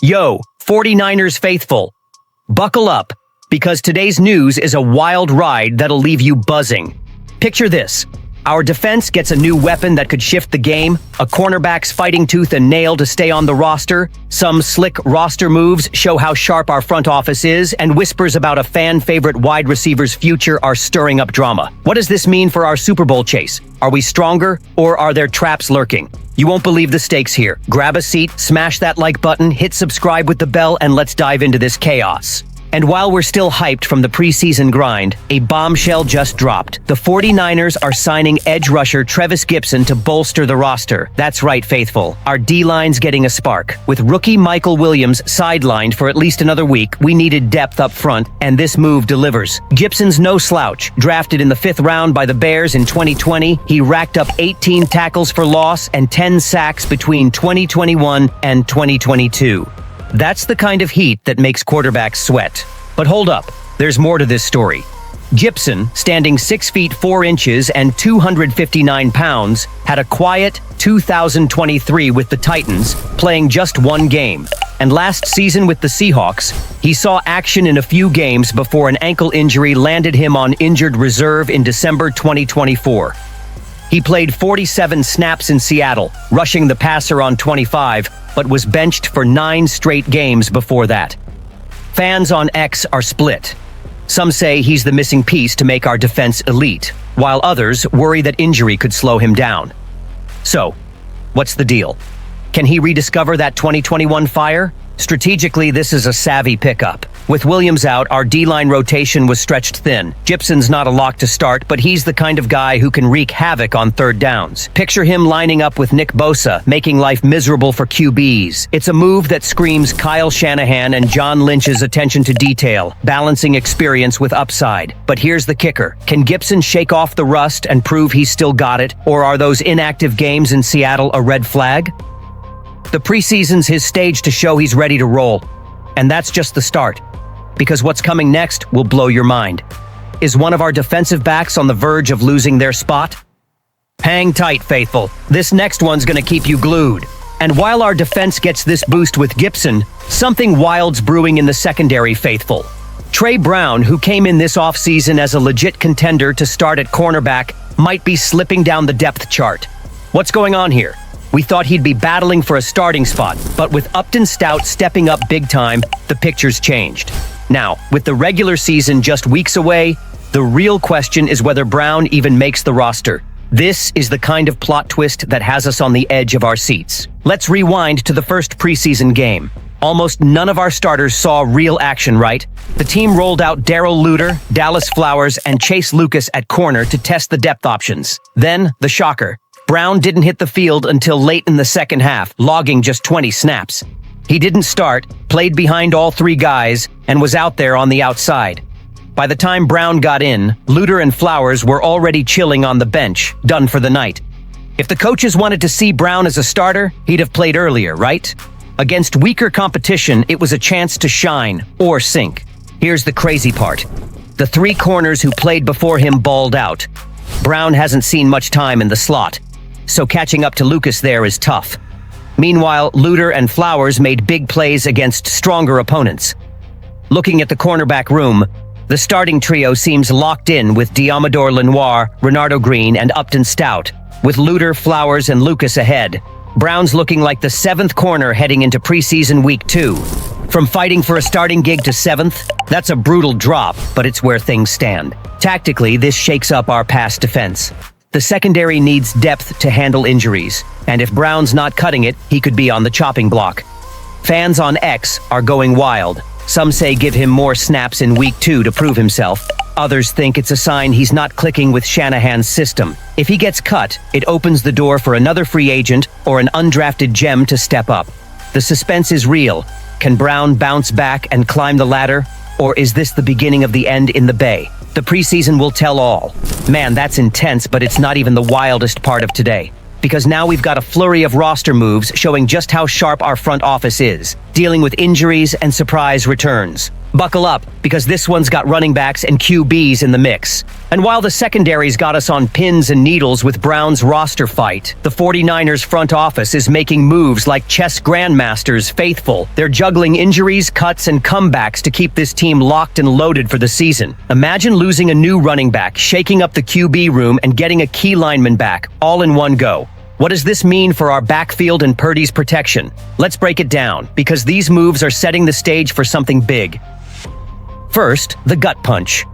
Yo, 49ers faithful, buckle up, because today's news is a wild ride that'll leave you buzzing. Picture this. Our defense gets a new weapon that could shift the game, a cornerback's fighting tooth and nail to stay on the roster, some slick roster moves show how sharp our front office is, and whispers about a fan-favorite wide receiver's future are stirring up drama. What does this mean for our Super Bowl chase? Are we stronger, or are there traps lurking? You won't believe the stakes here. Grab a seat, smash that like button, hit subscribe with the bell, and let's dive into this chaos. And while we're still hyped from the preseason grind, a bombshell just dropped. The 49ers are signing edge rusher Trev Gibson to bolster the roster. That's right, faithful. Our D-line's getting a spark. With rookie Michael Williams sidelined for at least another week, we needed depth up front, and this move delivers. Gibson's no slouch. Drafted in the 5th round by the Bears in 2020, he racked up 18 tackles for loss and 10 sacks between 2021 and 2022. That's the kind of heat that makes quarterbacks sweat. But hold up, there's more to this story. Gibson, standing 6 feet 4 inches and 259 pounds, had a quiet 2023 with the Titans, playing just one game. And last season with the Seahawks, he saw action in a few games before an ankle injury landed him on injured reserve in December 2024. He played 47 snaps in Seattle, rushing the passer on 25, but was benched for 9 straight games before that. Fans on X are split. Some say he's the missing piece to make our defense elite, while others worry that injury could slow him down. So, what's the deal? Can he rediscover that 2021 fire? Strategically, this is a savvy pickup. With Williams out, our D-line rotation was stretched thin. Gibson's not a lock to start, but he's the kind of guy who can wreak havoc on third downs. Picture him lining up with Nick Bosa, making life miserable for QBs. It's a move that screams Kyle Shanahan and John Lynch's attention to detail, balancing experience with upside. But here's the kicker. Can Gibson shake off the rust and prove he's still got it, or are those inactive games in Seattle a red flag? The preseason's his stage to show he's ready to roll. And that's just the start. Because what's coming next will blow your mind. Is one of our defensive backs on the verge of losing their spot? Hang tight, faithful. This next one's gonna keep you glued. And while our defense gets this boost with Gibson, something wild's brewing in the secondary, faithful. Tre Brown, who came in this offseason as a legit contender to start at cornerback, might be slipping down the depth chart. What's going on here? We thought he'd be battling for a starting spot, but with Upton Stout stepping up big time, the picture's changed. Now, with the regular season just weeks away, the real question is whether Brown even makes the roster. This is the kind of plot twist that has us on the edge of our seats. Let's rewind to the first preseason game. Almost none of our starters saw real action, right? The team rolled out Darrell Luter, Dallas Flowers, and Chase Lucas at corner to test the depth options. Then, the shocker. Brown didn't hit the field until late in the second half, logging just 20 snaps. He didn't start, played behind all 3 guys, and was out there on the outside. By the time Brown got in, Luter and Flowers were already chilling on the bench, done for the night. If the coaches wanted to see Brown as a starter, he'd have played earlier, right? Against weaker competition, it was a chance to shine, or sink. Here's the crazy part. The 3 corners who played before him balled out. Brown hasn't seen much time in the slot, so catching up to Lucas there is tough. Meanwhile, Luter and Flowers made big plays against stronger opponents. Looking at the cornerback room, the starting trio seems locked in with Diamador Lenoir, Renardo Green, and Upton Stout, with Luter, Flowers, and Lucas ahead. Brown's looking like the 7th corner heading into preseason week 2. From fighting for a starting gig to 7th, that's a brutal drop, but it's where things stand. Tactically, this shakes up our pass defense. The secondary needs depth to handle injuries, and if Brown's not cutting it, he could be on the chopping block. Fans on X are going wild. Some say give him more snaps in week 2 to prove himself. Others think it's a sign he's not clicking with Shanahan's system. If he gets cut, it opens the door for another free agent or an undrafted gem to step up. The suspense is real. Can Brown bounce back and climb the ladder? Or is this the beginning of the end in the Bay? The preseason will tell all. Man, that's intense, but it's not even the wildest part of today. Because now we've got a flurry of roster moves showing just how sharp our front office is. dealing with injuries and surprise returns. Buckle up, because this one's got running backs and QBs in the mix. And while the secondary's got us on pins and needles with Brown's roster fight, the 49ers front office is making moves like chess grandmasters faithful. They're juggling injuries, cuts, and comebacks to keep this team locked and loaded for the season. Imagine losing a new running back, shaking up the QB room, and getting a key lineman back, all in one go. What does this mean for our backfield and Purdy's protection? Let's break it down, because these moves are setting the stage for something big. First, the gut punch.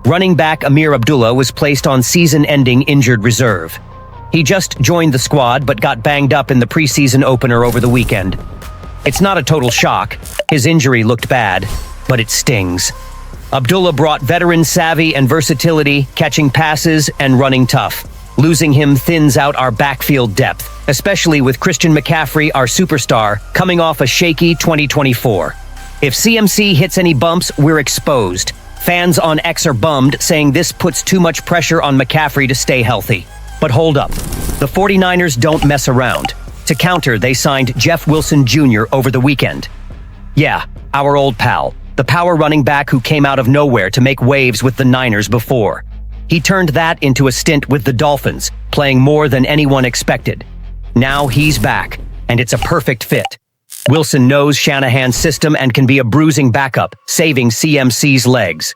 Running back Amir Abdullah was placed on season-ending injured reserve. He just joined the squad but got banged up in the preseason opener over the weekend. It's not a total shock. His injury looked bad, but it stings. Abdullah brought veteran savvy and versatility, catching passes and running tough. Losing him thins out our backfield depth, especially with Christian McCaffrey, our superstar, coming off a shaky 2024. If CMC hits any bumps, we're exposed. Fans on X are bummed, saying this puts too much pressure on McCaffrey to stay healthy. But hold up. The 49ers don't mess around. To counter, they signed Jeff Wilson Jr. over the weekend. Yeah, our old pal. The power running back who came out of nowhere to make waves with the Niners before. He turned that into a stint with the Dolphins, playing more than anyone expected. Now he's back, and it's a perfect fit. Wilson knows Shanahan's system and can be a bruising backup, saving CMC's legs.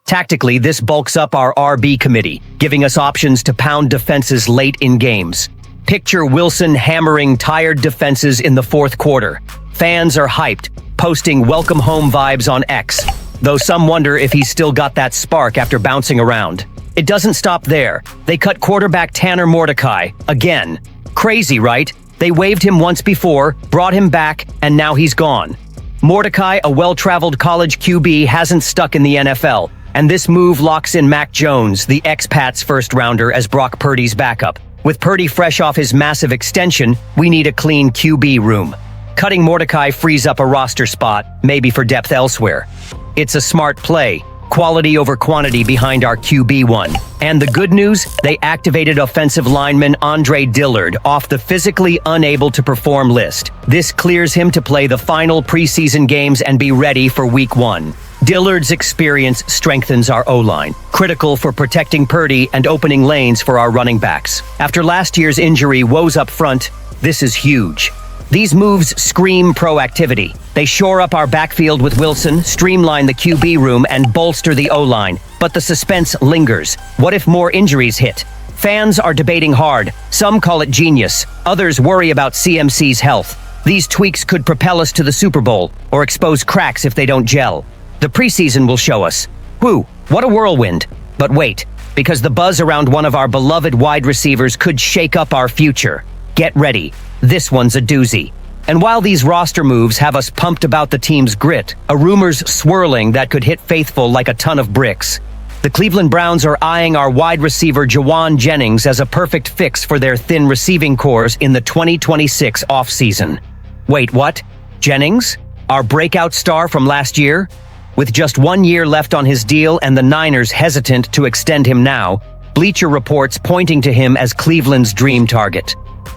Tactically, this bulks up our RB committee, giving us options to pound defenses late in games. Picture Wilson hammering tired defenses in the fourth quarter. Fans are hyped, posting welcome home vibes on X, though some wonder if he's still got that spark after bouncing around. It doesn't stop there. They cut quarterback Tanner Mordecai, again. Crazy, right? They waived him once before, brought him back, and now he's gone. Mordecai, a well-traveled college QB, hasn't stuck in the NFL, and this move locks in Mac Jones, the ex-Pats first-rounder, as Brock Purdy's backup. With Purdy fresh off his massive extension, we need a clean QB room. Cutting Mordecai frees up a roster spot, maybe for depth elsewhere. It's a smart play. Quality over quantity behind our QB1. And the good news, they activated offensive lineman Andre Dillard off the physically unable to perform list. This clears him to play the final preseason games and be ready for week 1. Dillard's experience strengthens our O-line, critical for protecting Purdy and opening lanes for our running backs. After last year's injury woes up front, this is huge. These moves scream proactivity. They shore up our backfield with Wilson, streamline the QB room, and bolster the O-line. But the suspense lingers. What if more injuries hit? Fans are debating hard. Some call it genius. Others worry about CMC's health. These tweaks could propel us to the Super Bowl, or expose cracks if they don't gel. The preseason will show us. Whew, what a whirlwind. But wait, because the buzz around one of our beloved wide receivers could shake up our future. Get ready. This one's a doozy. And while these roster moves have us pumped about the team's grit, a rumor's swirling that could hit faithful like a ton of bricks. The Cleveland Browns are eyeing our wide receiver Jawan Jennings as a perfect fix for their thin receiving cores in the 2026 offseason. Wait, what? Jennings? Our breakout star from last year? With just 1 year left on his deal and the Niners hesitant to extend him now, Bleacher Report's pointing to him as Cleveland's dream target.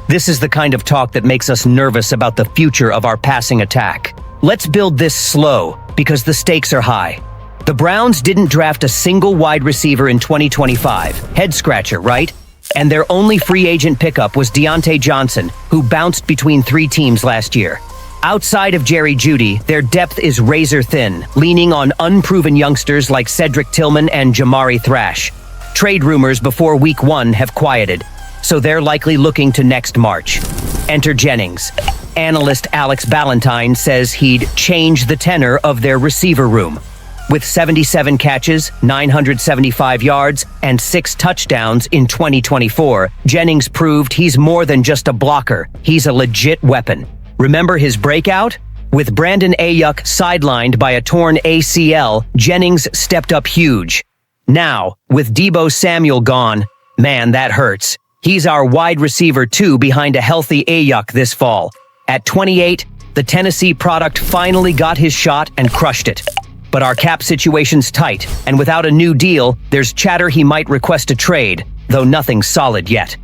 This is the kind of talk that makes us nervous about the future of our passing attack. Let's build this slow, because the stakes are high. The Browns didn't draft a single wide receiver in 2025. Head scratcher, right? And their only free agent pickup was Deontay Johnson, who bounced between 3 teams last year. Outside of Jerry Jeudy, their depth is razor thin, leaning on unproven youngsters like Cedric Tillman and Jamari Thrash. Trade rumors before week 1 have quieted, so they're likely looking to next March. Enter Jennings. Analyst Alex Ballantyne says he'd change the tenor of their receiver room. With 77 catches, 975 yards, and 6 touchdowns in 2024, Jennings proved he's more than just a blocker. He's a legit weapon. Remember his breakout? With Brandon Ayuk sidelined by a torn ACL, Jennings stepped up huge. Now, with Deebo Samuel gone, man, that hurts. He's our wide receiver 2 behind a healthy Ayuk this fall. At 28, the Tennessee product finally got his shot and crushed it. But our cap situation's tight, and without a new deal, there's chatter he might request a trade, though nothing's solid yet.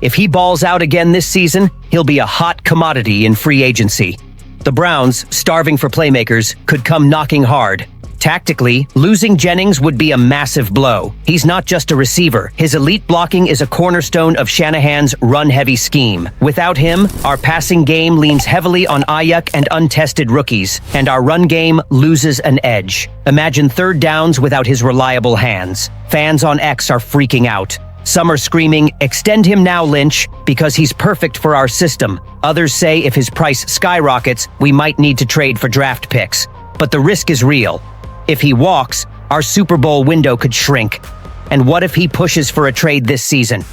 If he balls out again this season, he'll be a hot commodity in free agency. The Browns, starving for playmakers, could come knocking hard. Tactically, losing Jennings would be a massive blow. He's not just a receiver. His elite blocking is a cornerstone of Shanahan's run-heavy scheme. Without him, our passing game leans heavily on Ayuk and untested rookies, and our run game loses an edge. Imagine third downs without his reliable hands. Fans on X are freaking out. Some are screaming, "Extend him now, Lynch," because he's perfect for our system. Others say if his price skyrockets, we might need to trade for draft picks. But the risk is real. If he walks, our Super Bowl window could shrink. And what if he pushes for a trade this season?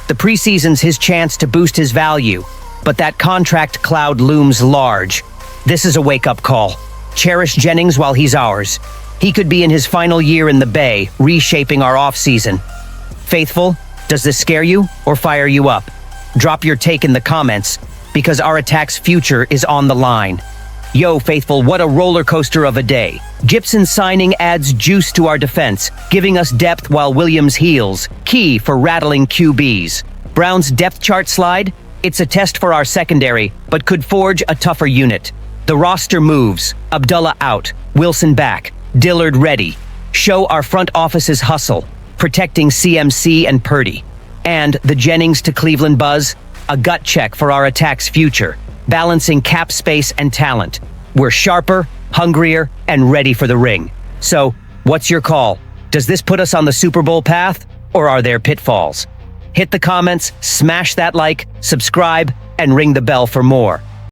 The preseason's his chance to boost his value, but that contract cloud looms large. This is a wake-up call. Cherish Jennings while he's ours. He could be in his final year in the Bay, reshaping our offseason. Faithful, does this scare you or fire you up? Drop your take in the comments, because our attack's future is on the line. Yo, Faithful, what a roller coaster of a day. Gibson's signing adds juice to our defense, giving us depth while Williams heals, key for rattling QBs. Brown's depth chart slide? It's a test for our secondary, but could forge a tougher unit. The roster moves. Abdullah out, Wilson back, Dillard ready. Show our front office's hustle, protecting CMC and Purdy. And the Jennings to Cleveland buzz? A gut check for our attack's future, balancing cap space and talent. We're sharper, hungrier, and ready for the ring. So, what's your call? Does this put us on the Super Bowl path, or are there pitfalls? Hit the comments, smash that like, subscribe, and ring the bell for more.